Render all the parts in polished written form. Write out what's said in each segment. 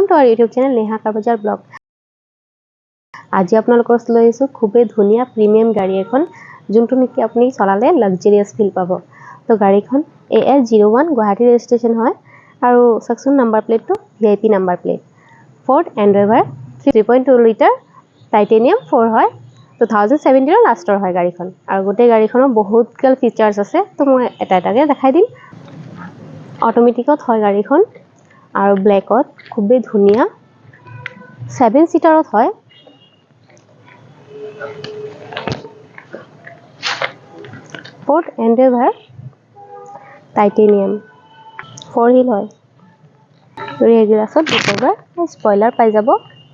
Two our YouTube channel Neha car bazaar blog. आज आपनालोকৰ লৈ আছো খুবেই ধুনিয়া প্ৰিমিয়াম গাড়ী এখন যোনটো নেকি আপুনি চলালে লাক্সাৰিয়াছ ফিল পাব। তো গাড়ীখন AL01 গুৱাহাটী ৰেজিষ্ট্ৰেচন হয় আৰু সাকচন নাম্বাৰ প্লেটটো VIP number plate. Ford Endeavour 3.2 litre titanium 4 হয় 2017 ৰ লাষ্টৰ হয় গাড়ীখন আৰু গোটেই গাড়ীখনৰ বহুত গাল ফিচাৰ্স আছে। তো মই এটা এটাকে দেখাই দিম। অটোমেটিকত হয় গাড়ীখন আৰু ব্ল্যাকত খুবেই ধুনিয়া 7 সিটাৰত হয়। ফৰ্ড এন্ড্ৰভাৰ টাইটেনিয়াম 4 হিল হয়। ৰিয়েৰ গ্লাছত দুটাৰ স্পয়লাৰ পাই যাব,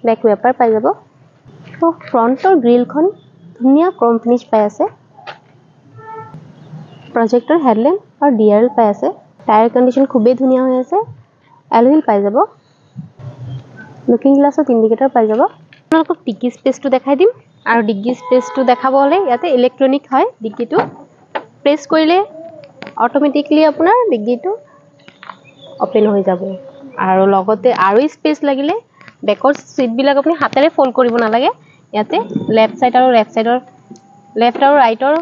বেক ৱেপাৰ পাই যাব। তো ফ্ৰন্টৰ গ্ৰিলখন ধুনিয়া ক্ৰম ফিনিশ পাই আছে। প্ৰজেক্টৰ হেডল্যাম্প আৰু DRL পাই আছে। টায়াৰ কন্ডিশন খুবেই ধুনিয়া হৈ আছে। এলুইল পাই যাব। লুকিং গ্লাছত ইন্ডিকেটৰ পাই যাব। আপোনালোকক ডিগ্গি স্পেচটো দেখাই দিম আৰু ডিগ্গি স্পেচটো দেখাব হলে ইয়াতে ইলেক্ট্ৰনিক হয়। ডিগ্গিটো প্ৰেছ কৰিলে অটোমেটিকলি আপোনাৰ ডিগ্গিটো ওপেন হৈ যাব আৰু লগতে আৰু স্পেচ লাগিলে বেকৰ সিট বিলাক আপুনি হাতেৰে ফোল্ড কৰিব নালাগে। ইয়াতে লেফট সাইড আৰু লেফট আৰু ৰাইটৰ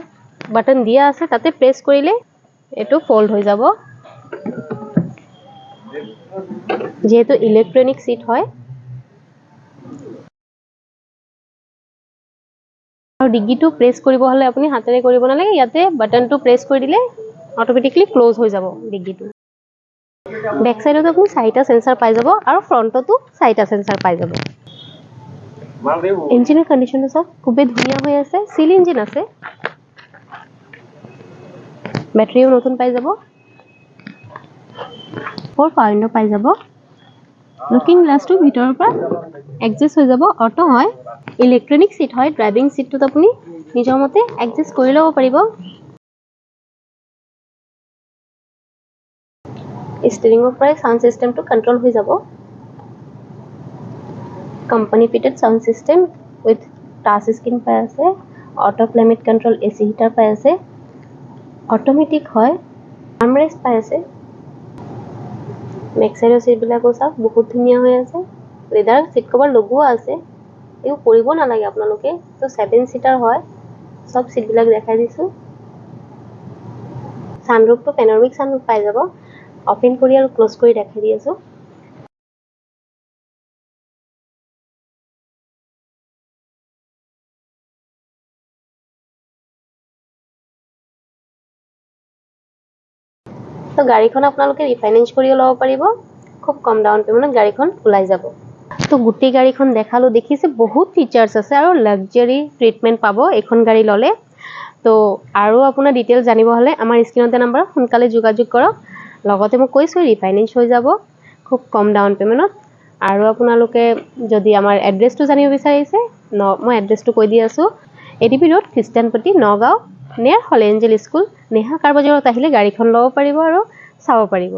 বাটন দিয়া আছে, তাতে প্ৰেছ কৰিলে এটো ফোল্ড হৈ যাব। যেহেতু ইলেক্ট্ৰনিক সিট হয় আৰু ডিগ্গিটো প্ৰেছ কৰিব হলে আপুনি হাতেৰে কৰিব নালাগে। ইয়াতে বাটনটো প্ৰেছ কৰি দিলে অটোমেটিকলি ক্লোজ হৈ যাব ডিগ্গিটো। বেক সাইডত আপুনি 4টা সেন্সৰ পাই যাব আৰু ফ্ৰন্টতো 4টা সেন্সৰ পাই যাব। ইঞ্জিনৰ কন্ডিশনটো সব খুবেই ধুনিয়া হৈ আছে। সিল ইঞ্জিন আছে। ব্যাটাৰিও নতুন পাই যাব। 4 পাই যাব। লুকিং গ্লাছটো ভিতৰৰ পৰা এডজাস্ট হৈ যাব। অটো হয়, ইলেক্ট্ৰনিক সিট হয়। ড্ৰাইভিং সিটটোত আপুনি নিজৰ মতে এডজাস্ট কৰি ল'ব পাৰিব। স্টিয়াৰিংৰ পৰা সাউন্ড সিস্টেমটো কন্ট্ৰোল হৈ যাব। Company fitted sound system with touch screen পাই আছে। Auto climate control AC heater পাই আছে। অটোমেটিক হয়। আৰ্মৰেষ্ট পাই আছে। বেক সাইডৰ সিট বিলাকো সব বহুত ধুনিয়া হৈ আছে। লেদাৰ সিট কভাৰ লগোৱা আছে। এও কৰিব নালাগে আপোনালোকে। তো 7 সিটাৰ হয়। সব সিট বিলাক দেখাই দিছো। সানৰুফটো পেনোৰামিক সানৰুফ পাই যাব। ওপেন কৰি আৰু ক্লোজ কৰি দেখাই দি আছো। তো গাড়ীখন আপোনালোকে ৰিফাইনেন্স কৰি ল'ব পাৰিব। খুব কম ডাউন পেমেন্টত গাড়ীখন ওলাই যাব। তো গুটি গাড়ীখন দেখালো, দেখিছে বহুত ফিচাৰ্স আছে আৰু লাক্সাৰি ট্ৰিটমেন্ট পাব এখন গাড়ী ললে। তো আৰু আপোনাৰ ডিটেইলছ জানিব হলে আমাৰ স্ক্ৰিনতে নম্বৰ সোনকালে যোগাযোগ কৰক। লগতে মই কৈছো ৰিফাইনেন্স হৈ যাব খুব কম ডাউন পেমেন্টত। আৰু আপোনালোকে যদি আমাৰ এড্ৰেছটো জানিব বিচাৰিছে মই এড্ৰেছটো কৈ দি আছো। ADP ৰোড খ্ৰীষ্টানপট্টি নগাঁও নিয়াৰ হলি এঞ্জেল স্কুল। নেহা কাৰ বজাৰত আহিলে গাড়ীখন ল'ব পাৰিব আৰু চাব পাৰিব।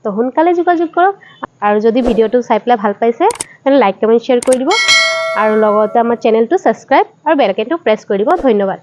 তো সোনকালে যোগাযোগ কৰক আৰু যদি ভিডিওটো চাই পেলাই ভাল পাইছে তেনে লাইক কমেন্ট শ্বেয়াৰ কৰি দিব আৰু লগতে আমাৰ চেনেলটো সাবস্ক্ৰাইব আৰু বেল আইকনটো প্ৰেছ কৰি দিব। ধন্যবাদ।